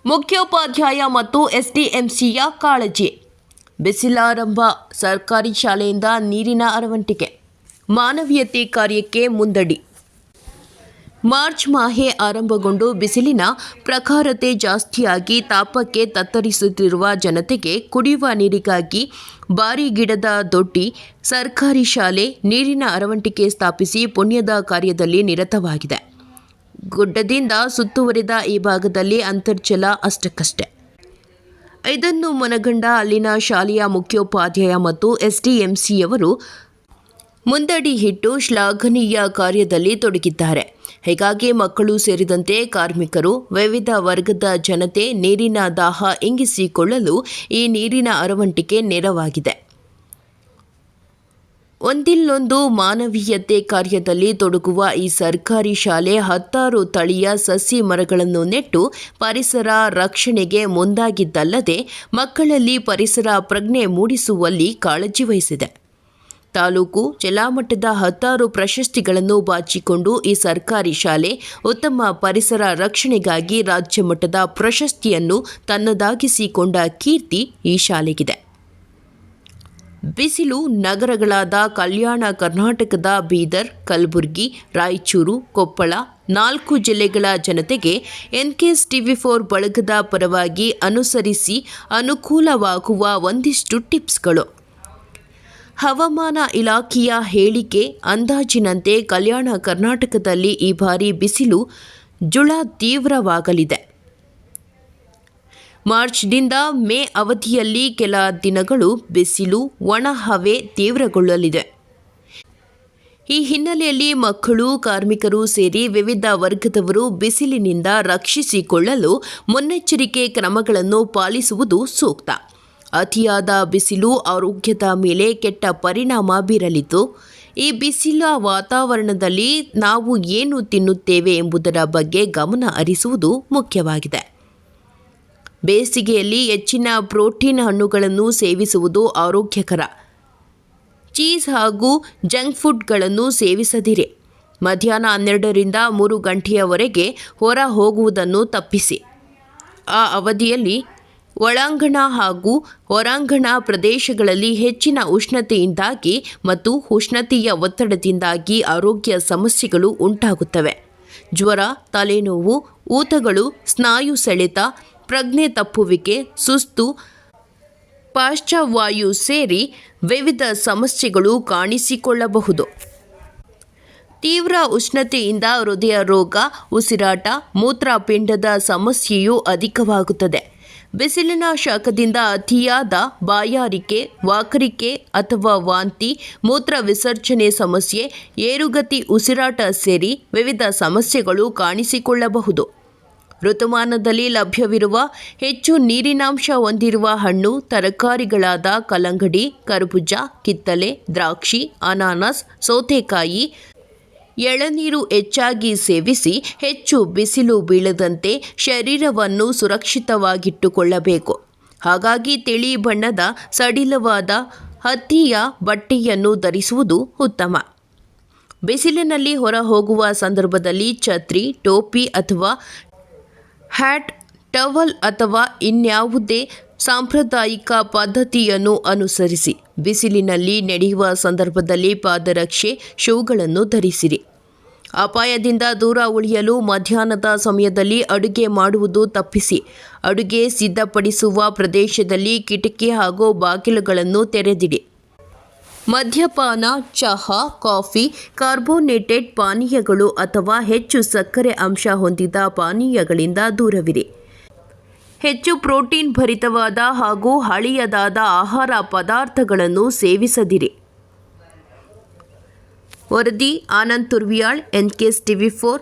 ಮುಖ್ಯೋಪಾಧ್ಯಾಯ ಮತ್ತು ಎಸ್ಡಿಎಂಸಿಯ ಕಾಳಜಿ. ಬಿಸಿಲಾರಂಭ. ಸರ್ಕಾರಿ ಶಾಲೆಯಿಂದ ನೀರಿನ ಅರವಂಟಿಕೆ. ಮಾನವೀಯತೆ ಕಾರ್ಯಕ್ಕೆ ಮುಂದಡಿ. ಮಾರ್ಚ್ ಮಾಹೆ ಆರಂಭಗೊಂಡು ಬಿಸಿಲಿನ ಪ್ರಖರತೆ ಜಾಸ್ತಿಯಾಗಿ ತಾಪಕ್ಕೆ ತತ್ತರಿಸುತ್ತಿರುವ ಜನತೆಗೆ ಕುಡಿಯುವ ನೀರಿಗಾಗಿ ಬಾರಿಗಿಡದ ದೊಡ್ಡಿ ಸರ್ಕಾರಿ ಶಾಲೆ ನೀರಿನ ಅರವಂಟಿಕೆ ಸ್ಥಾಪಿಸಿ ಪುಣ್ಯದ ಕಾರ್ಯದಲ್ಲಿ ನಿರತವಾಗಿದೆ. ಗುಡ್ಡದಿಂದ ಸುತ್ತುವರಿದ ಈ ಭಾಗದಲ್ಲಿ ಅಂತರ್ಜಲ ಅಷ್ಟಕ್ಕಷ್ಟೇ. ಇದನ್ನು ಮನಗಂಡ ಅಲ್ಲಿನ ಶಾಲೆಯ ಮುಖ್ಯೋಪಾಧ್ಯಾಯ ಮತ್ತು ಎಸ್ಡಿಎಂಸಿಯವರು ಮುಂದಡಿ ಇಟ್ಟು ಶ್ಲಾಘನೀಯ ಕಾರ್ಯದಲ್ಲಿ ತೊಡಗಿದ್ದಾರೆ. ಹೀಗಾಗಿ ಮಕ್ಕಳು ಸೇರಿದಂತೆ ಕಾರ್ಮಿಕರು, ವಿವಿಧ ವರ್ಗದ ಜನತೆ ನೀರಿನ ದಾಹ ಇಂಗಿಸಿಕೊಳ್ಳಲು ಈ ನೀರಿನ ಅರವಂಟಿಕೆ ನೆರವಾಗಿದೆ. ಒಂದಿಲ್ಲೊಂದು ಮಾನವೀಯತೆ ಕಾರ್ಯದಲ್ಲಿ ತೊಡಗುವ ಈ ಸರ್ಕಾರಿ ಶಾಲೆ 10 ತಳಿಯ ಸಸಿ ಮರಗಳನ್ನು ನೆಟ್ಟು ಪರಿಸರ ರಕ್ಷಣೆಗೆ ಮುಂದಾಗಿದ್ದಲ್ಲದೆ ಮಕ್ಕಳಲ್ಲಿ ಪರಿಸರ ಪ್ರಜ್ಞೆ ಮೂಡಿಸುವಲ್ಲಿ ಕಾಳಜಿ ವಹಿಸಿದೆ. ತಾಲೂಕು, ಜಿಲ್ಲಾ ಮಟ್ಟದ 10 ಪ್ರಶಸ್ತಿಗಳನ್ನು ಬಾಚಿಕೊಂಡು ಈ ಸರ್ಕಾರಿ ಶಾಲೆ ಉತ್ತಮ ಪರಿಸರ ರಕ್ಷಣೆಗಾಗಿ ರಾಜ್ಯ ಮಟ್ಟದ ಪ್ರಶಸ್ತಿಯನ್ನು ತನ್ನದಾಗಿಸಿಕೊಂಡ ಕೀರ್ತಿ ಈ ಶಾಲೆಗಿದೆ. ಬಿಸಿಲು ನಗರಗಳಾದ ಕಲ್ಯಾಣ ಕರ್ನಾಟಕದ ಬೀದರ್, ಕಲಬುರಗಿ, ರಾಯಚೂರು, ಕೊಪ್ಪಳ 4 ಜಿಲ್ಲೆಗಳ ಜನತೆಗೆ ಎನ್ಕೆಎಸ್ ಟಿವಿ4 ಬಳಗದ ಪರವಾಗಿ ಅನುಸರಿಸಿ ಅನುಕೂಲವಾಗುವ ಒಂದಿಷ್ಟು ಟಿಪ್ಸ್ಗಳು. ಹವಾಮಾನ ಇಲಾಖೆಯ ಹೇಳಿಕೆ ಅಂದಾಜಿನಂತೆ ಕಲ್ಯಾಣ ಕರ್ನಾಟಕದಲ್ಲಿ ಈ ಬಾರಿ ಬಿಸಿಲು ಜುಳ ತೀವ್ರವಾಗಲಿದೆ. ಮಾರ್ಚ್ನಿಂದ ಮೇ ಅವಧಿಯಲ್ಲಿ ಕೆಲ ದಿನಗಳು ಬಿಸಿಲು, ಒಣ ಹವೆ ತೀವ್ರಗೊಳ್ಳಲಿದೆ. ಈ ಹಿನ್ನೆಲೆಯಲ್ಲಿ ಮಕ್ಕಳು, ಕಾರ್ಮಿಕರು ಸೇರಿ ವಿವಿಧ ವರ್ಗದವರು ಬಿಸಿಲಿನಿಂದ ರಕ್ಷಿಸಿಕೊಳ್ಳಲು ಮುನ್ನೆಚ್ಚರಿಕೆ ಕ್ರಮಗಳನ್ನು ಪಾಲಿಸುವುದು ಸೂಕ್ತ. ಅತಿಯಾದ ಬಿಸಿಲು ಆರೋಗ್ಯದ ಮೇಲೆ ಕೆಟ್ಟ ಪರಿಣಾಮ ಬೀರಲಿದ್ದು, ಈ ಬಿಸಿಲ ವಾತಾವರಣದಲ್ಲಿ ನಾವು ಏನು ತಿನ್ನುತ್ತೇವೆ ಎಂಬುದರ ಬಗ್ಗೆ ಗಮನ ಹರಿಸುವುದು ಮುಖ್ಯವಾಗಿದೆ. ಬೇಸಿಗೆಯಲ್ಲಿ ಹೆಚ್ಚಿನ ಪ್ರೋಟೀನ್ ಹಣ್ಣುಗಳನ್ನು ಸೇವಿಸುವುದು ಆರೋಗ್ಯಕರ. ಚೀಸ್ ಹಾಗೂ ಜಂಕ್ ಫುಡ್ಗಳನ್ನು ಸೇವಿಸದಿರಿ. ಮಧ್ಯಾಹ್ನ 12ರಿಂದ 3 ಗಂಟೆಯವರೆಗೆ ಹೊರ ಹೋಗುವುದನ್ನು ತಪ್ಪಿಸಿ. ಆ ಅವಧಿಯಲ್ಲಿ ಒಳಾಂಗಣ ಹಾಗೂ ಹೊರಾಂಗಣ ಪ್ರದೇಶಗಳಲ್ಲಿ ಹೆಚ್ಚಿನ ಉಷ್ಣತೆಯಿಂದಾಗಿ ಮತ್ತು ಉಷ್ಣತೆಯ ಒತ್ತಡದಿಂದಾಗಿ ಆರೋಗ್ಯ ಸಮಸ್ಯೆಗಳು ಉಂಟಾಗುತ್ತವೆ. ಜ್ವರ, ತಲೆನೋವು, ಊತಗಳು, ಸ್ನಾಯು ಸೆಳೆತ, ಪ್ರಜ್ಞೆ ತಪ್ಪುವಿಕೆ, ಸುಸ್ತು, ಪಾರ್ಶ್ವವಾಯು ಸೇರಿ ವಿವಿಧ ಸಮಸ್ಯೆಗಳು ಕಾಣಿಸಿಕೊಳ್ಳಬಹುದು. ತೀವ್ರ ಉಷ್ಣತೆಯಿಂದ ಹೃದಯ ರೋಗ, ಉಸಿರಾಟ, ಮೂತ್ರಪಿಂಡದ ಸಮಸ್ಯೆಯೂ ಅಧಿಕವಾಗುತ್ತದೆ. ಬಿಸಿಲಿನ ಶಾಖದಿಂದ ಅತಿಯಾದ ಬಾಯಾರಿಕೆ, ವಾಕರಿಕೆ ಅಥವಾ ವಾಂತಿ, ಮೂತ್ರ ವಿಸರ್ಜನೆ ಸಮಸ್ಯೆ, ಏರುಗತಿ ಉಸಿರಾಟ ಸೇರಿ ವಿವಿಧ ಸಮಸ್ಯೆಗಳು ಕಾಣಿಸಿಕೊಳ್ಳಬಹುದು. ಋತುಮಾನದಲ್ಲಿ ಲಭ್ಯವಿರುವ ಹೆಚ್ಚು ನೀರಿನಾಂಶ ಹೊಂದಿರುವ ಹಣ್ಣು, ತರಕಾರಿಗಳಾದ ಕಲ್ಲಂಗಡಿ, ಕರ್ಬೂಜ, ಕಿತ್ತಳೆ, ದ್ರಾಕ್ಷಿ, ಅನಾನಸ್, ಸೌತೆಕಾಯಿ, ಎಳನೀರು ಹೆಚ್ಚಾಗಿ ಸೇವಿಸಿ ಹೆಚ್ಚು ಬಿಸಿಲು ಬೀಳದಂತೆ ಶರೀರವನ್ನು ಸುರಕ್ಷಿತವಾಗಿಟ್ಟುಕೊಳ್ಳಬೇಕು. ಹಾಗಾಗಿ ತಿಳಿ ಬಣ್ಣದ ಸಡಿಲವಾದ ಹತ್ತಿಯ ಬಟ್ಟೆಯನ್ನು ಧರಿಸುವುದು ಉತ್ತಮ. ಬಿಸಿಲಿನಲ್ಲಿ ಹೊರ ಹೋಗುವ ಸಂದರ್ಭದಲ್ಲಿ ಛತ್ರಿ, ಟೋಪಿ ಅಥವಾ ಹ್ಯಾಟ್, ಟವಲ್ ಅಥವಾ ಇನ್ಯಾವುದೇ ಸಾಂಪ್ರದಾಯಿಕ ಪದ್ಧತಿಯನ್ನು ಅನುಸರಿಸಿ. ಬಿಸಿಲಿನಲ್ಲಿ ನಡೆಯುವ ಸಂದರ್ಭದಲ್ಲಿ ಪಾದರಕ್ಷೆ, ಶೂಗಳನ್ನು ಧರಿಸಿರಿ. ಅಪಾಯದಿಂದ ದೂರ ಉಳಿಯಲು ಮಧ್ಯಾಹ್ನದ ಸಮಯದಲ್ಲಿ ಅಡುಗೆ ಮಾಡುವುದು ತಪ್ಪಿಸಿ. ಅಡುಗೆ ಸಿದ್ಧಪಡಿಸುವ ಪ್ರದೇಶದಲ್ಲಿ ಕಿಟಕಿ ಹಾಗೂ ಬಾಗಿಲುಗಳನ್ನು ತೆರೆದಿಡಿ. ಮದ್ಯಪಾನ, ಚಹಾ, ಕಾಫಿ, ಕಾರ್ಬೋನೇಟೆಡ್ ಪಾನೀಯಗಳು ಅಥವಾ ಹೆಚ್ಚು ಸಕ್ಕರೆ ಅಂಶ ಹೊಂದಿದ ಪಾನೀಯಗಳಿಂದ ದೂರವಿರಿ. ಹೆಚ್ಚು ಪ್ರೋಟೀನ್ ಭರಿತವಾದ ಹಾಗೂ ಹಳೆಯದಾದ ಆಹಾರ ಪದಾರ್ಥಗಳನ್ನು ಸೇವಿಸದಿರಿ. ವರದಿ ಆನಂದ್ ತುರ್ವಿಯಾಳ್, ಎನ್ಕೆಎಸ್ ಟಿವಿ4.